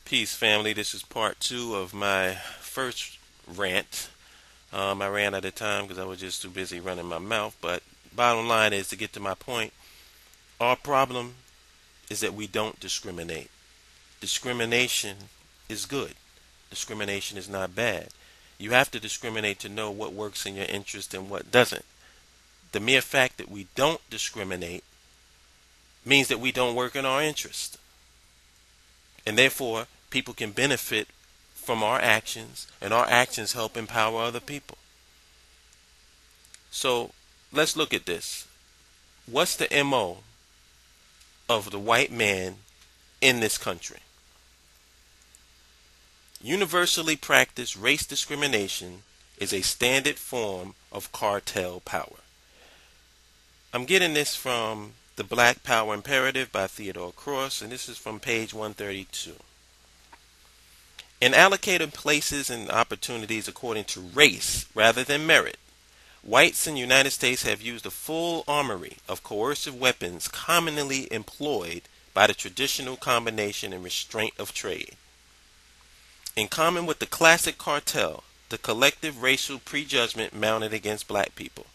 Peace, family. This is part two of my first rant. I ran out of time because I was just too busy running my mouth. But bottom line is, to get to my point, our problem is that we don't discriminate. Discrimination is good. Discrimination is not bad. You have to discriminate to know what works in your interest and what doesn't. The mere fact that we don't discriminate means that we don't work in our interest. And therefore, people can benefit from our actions, and our actions help empower other people. So let's look at this. What's the MO of the white man in this country? Universally practiced race discrimination is a standard form of cartel power. I'm getting this from The Black Power Imperative by Theodore Cross, and this is from page 132. In allocating places and opportunities according to race rather than merit, whites in the United States have used a full armory of coercive weapons commonly employed by the traditional combination and restraint of trade. In common with the classic cartel, the collective racial prejudgment mounted against black people.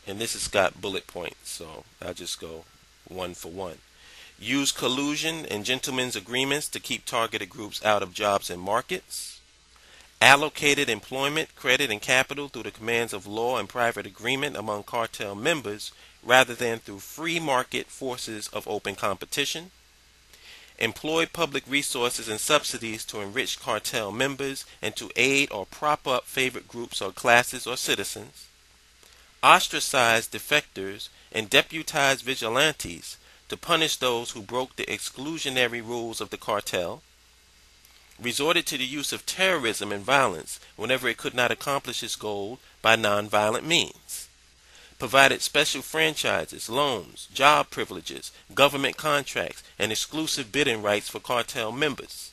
And this has got bullet points, so I'll just go one for one. Use collusion and gentlemen's agreements to keep targeted groups out of jobs and markets. Allocated employment, credit, and capital through the commands of law and private agreement among cartel members rather than through free market forces of open competition. Employ public resources and subsidies to enrich cartel members and to aid or prop up favorite groups or classes or citizens. Ostracize defectors and deputize vigilantes to punish those who broke the exclusionary rules of the cartel. Resorted to the use of terrorism and violence whenever it could not accomplish its goal by nonviolent means. Provided special franchises, loans, job privileges, government contracts, and exclusive bidding rights for cartel members.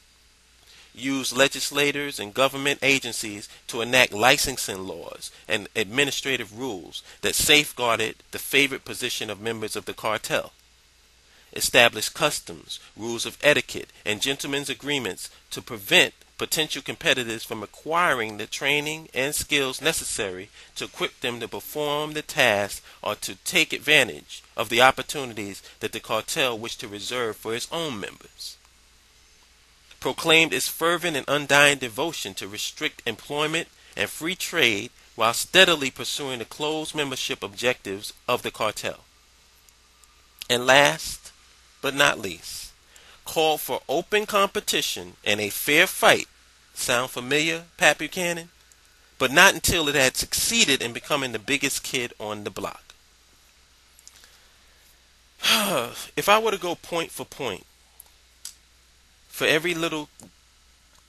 Use legislators and government agencies to enact licensing laws and administrative rules that safeguarded the favored position of members of the cartel. Establish customs, rules of etiquette, and gentlemen's agreements to prevent potential competitors from acquiring the training and skills necessary to equip them to perform the task or to take advantage of the opportunities that the cartel wished to reserve for its own members. Proclaimed its fervent and undying devotion to restrict employment and free trade while steadily pursuing the closed membership objectives of the cartel. And last but not least, called for open competition and a fair fight. Sound familiar, Pat Buchanan? But not until it had succeeded in becoming the biggest kid on the block. If I were to go point for point, for every little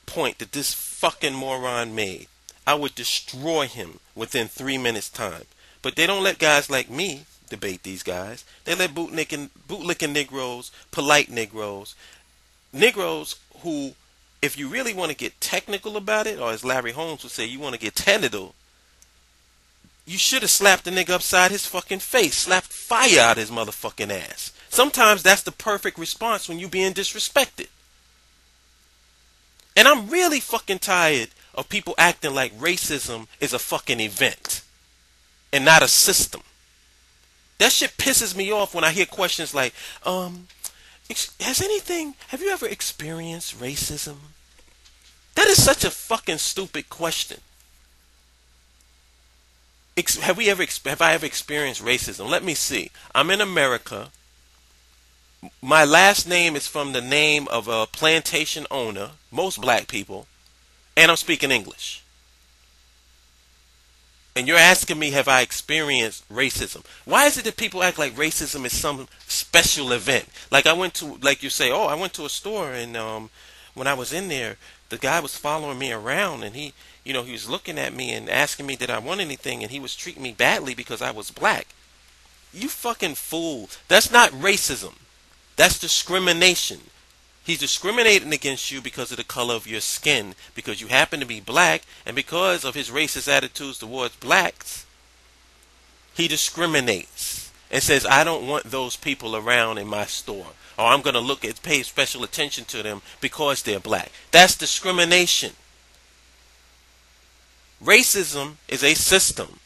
point that this fucking moron made, I would destroy him within 3 minutes' time. But they don't let guys like me debate these guys. They let bootlicking Negroes, polite Negroes who, if you really want to get technical about it, or as Larry Holmes would say, you want to get technical, you should have slapped the nigga upside his fucking face, slapped fire out his motherfucking ass. Sometimes that's the perfect response when you being disrespected. And I'm really fucking tired of people acting like racism is a fucking event and not a system. That shit pisses me off when I hear questions like, have you ever experienced racism? That is such a fucking stupid question. Have I ever experienced racism? Let me see. I'm in America. My last name is from the name of a plantation owner, most black people, and I'm speaking English. And you're asking me, have I experienced racism? Why is it that people act like racism is some special event? Like I went to a store, and when I was in there, the guy was following me around, and he was looking at me and asking me did I want anything, and he was treating me badly because I was black. You fucking fool. That's not racism. That's discrimination. He's discriminating against you because of the color of your skin, because you happen to be black, and because of his racist attitudes towards blacks, he discriminates and says, I don't want those people around in my store. or I'm going to pay special attention to them because they're black. That's discrimination. Racism is a system.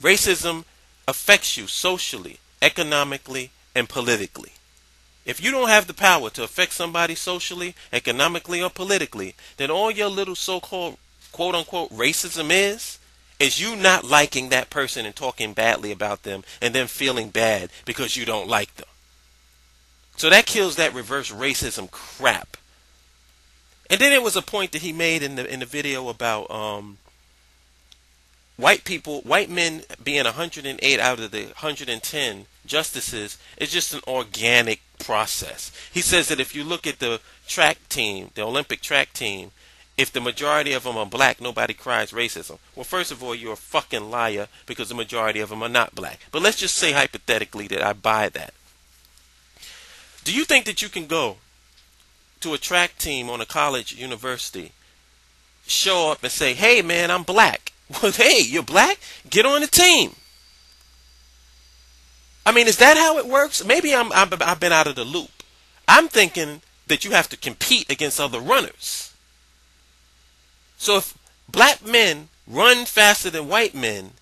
Racism affects you socially, economically, and politically. If you don't have the power to affect somebody socially, economically, or politically, then all your little so-called quote-unquote racism is you not liking that person and talking badly about them and then feeling bad because you don't like them. So that kills that reverse racism crap. And then there was a point that he made in the video about white men being 108 out of the 110 justices is just an organic process. He says that if you look at the track team, the Olympic track team, if the majority of them are black, nobody cries racism. Well, first of all, you're a fucking liar because the majority of them are not black. But let's just say hypothetically that I buy that. Do you think that you can go to a track team on a college university, show up and say, hey man, I'm black? Well, hey, you're black? Get on the team. I mean, is that how it works? Maybe I've been out of the loop. I'm thinking that you have to compete against other runners. So if black men run faster than white men,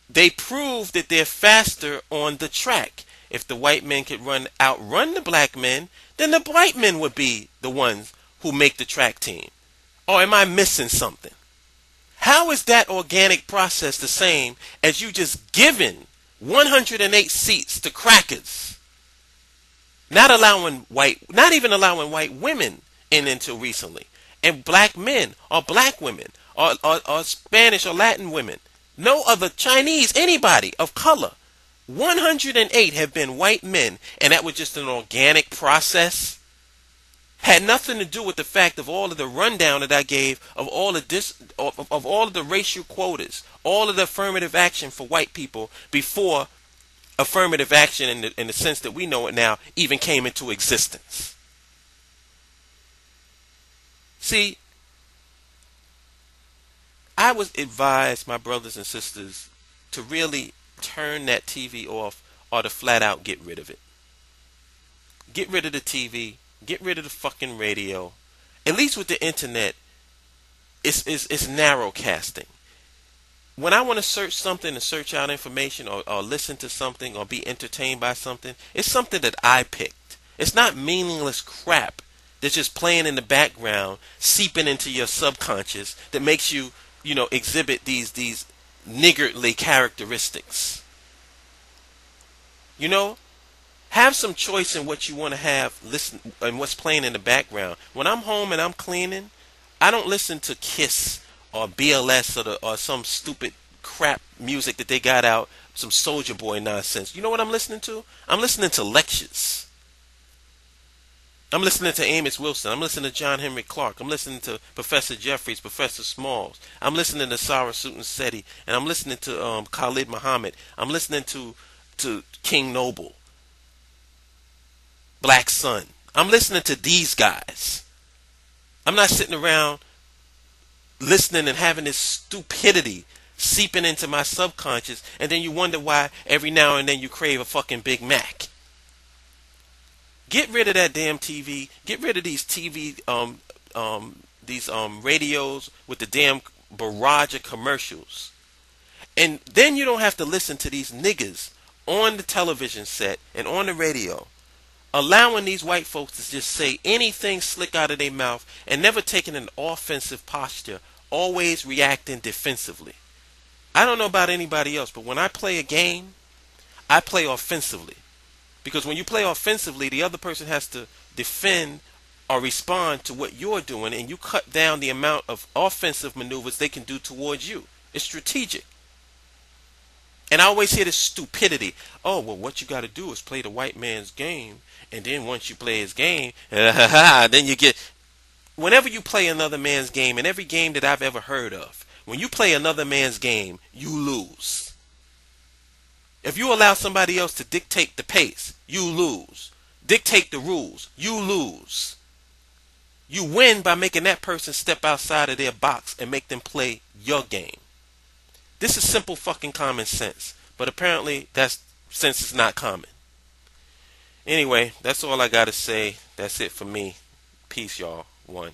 they prove that they're faster on the track. If the white men could outrun the black men, then the white men would be the ones who make the track team. Or am I missing something? How is that organic process the same as you just giving 108 seats to crackers? Not even allowing white women in until recently. And black men or black women or Spanish or Latin women. No other Chinese, anybody of color. 108 have been white men, and that was just an organic process. Had nothing to do with the fact of all of the rundown that I gave of all of the racial quotas, all of the affirmative action for white people before affirmative action in the sense that we know it now even came into existence. See, I was advised, my brothers and sisters, to really turn that TV off or to flat out get rid of it. Get rid of the TV. Get rid of the fucking radio. At least with the internet, it's narrow casting. When I want to search something and search out information or listen to something or be entertained by something, it's something that I picked. It's not meaningless crap that's just playing in the background, seeping into your subconscious that makes you, exhibit these niggardly characteristics. Have some choice in what you want to have listen and what's playing in the background. When I'm home and I'm cleaning, I don't listen to Kiss or BLS or some stupid crap music that they got out, some Soldier Boy nonsense. You know what I'm listening to? I'm listening to lectures. I'm listening to Amos Wilson. I'm listening to John Henry Clark. I'm listening to Professor Jeffries, Professor Smalls. I'm listening to Sarah Sutton Seti, and I'm listening to Khalid Muhammad. I'm listening to King Noble, Black Sun. I'm listening to these guys. I'm not sitting around listening and having this stupidity seeping into my subconscious, and then you wonder why every now and then you crave a fucking Big Mac. Get rid of that damn TV. Get rid of these TV, these radios with the damn barrage of commercials. And then you don't have to listen to these niggas on the television set and on the radio, allowing these white folks to just say anything slick out of their mouth and never taking an offensive posture, always reacting defensively. I don't know about anybody else, but when I play a game, I play offensively. Because when you play offensively, the other person has to defend or respond to what you're doing, and you cut down the amount of offensive maneuvers they can do towards you. It's strategic. And I always hear this stupidity. Oh, well, what you got to do is play the white man's game, and then once you play his game, then you get... Whenever you play another man's game, in every game that I've ever heard of, when you play another man's game, you lose. If you allow somebody else to dictate the pace, you lose. Dictate the rules, you lose. You win by making that person step outside of their box and make them play your game. This is simple fucking common sense, but apparently that sense is not common. Anyway, that's all I got to say. That's it for me. Peace, y'all. One.